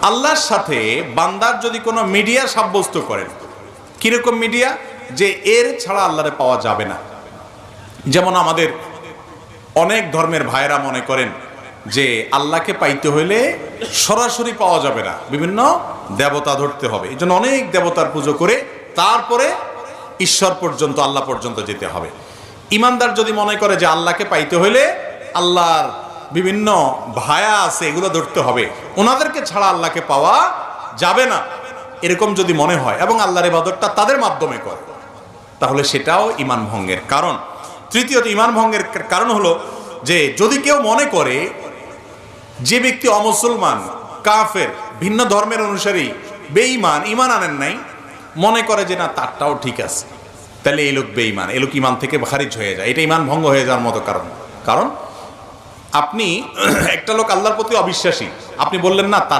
আল্লাহর সাথে বান্দার যদি কোনো মিডিয়া সাব্যস্ত করেন, কিরকম মিডিয়া, যে এর ছাড়া আল্লাহরে পাওয়া যাবে না। যেমন আমাদের অনেক ধর্মের ভাইয়েরা মনে করেন যে আল্লাহকে পাইতে হইলে সরাসরি পাওয়া যাবে না, বিভিন্ন দেবতা ধরতে হবে, এই জন্য অনেক দেবতার পুজো করে তারপরে ঈশ্বর পর্যন্ত, আল্লাহ পর্যন্ত যেতে হবে। ইমানদার যদি মনে করে যে আল্লাহকে পাইতে হইলে আল্লাহর বিভিন্ন ভায়া আছে, এগুলো ধরতে হবে, ওনাদেরকে ছাড়া আল্লাহকে পাওয়া যাবে না, এরকম যদি মনে হয় এবং আল্লাহর ইবাদতটা তাদের মাধ্যমে করে, তাহলে সেটাও ঈমান ভঙ্গের কারণ। তৃতীয়ত ঈমান ভঙ্গের কারণ হলো যে যদি কেউ মনে করে যে ব্যক্তি অমুসলমান, কাফের, ভিন্ন ধর্মের অনুসারী, বেঈমান, ঈমান আনেন নাই, মনে করে যে না তারটাও ঠিক আছে, তাহলে এই লোক বেঈমান, এই লোক ঈমান থেকে খারিজ হয়ে যায়, এটা ঈমান ভঙ্গ হয়ে যাওয়ার মতো কারণ। কারণ আপনি একটা লোক আল্লাহর প্রতি অবিশ্বাসী, আপনি বললেন না তার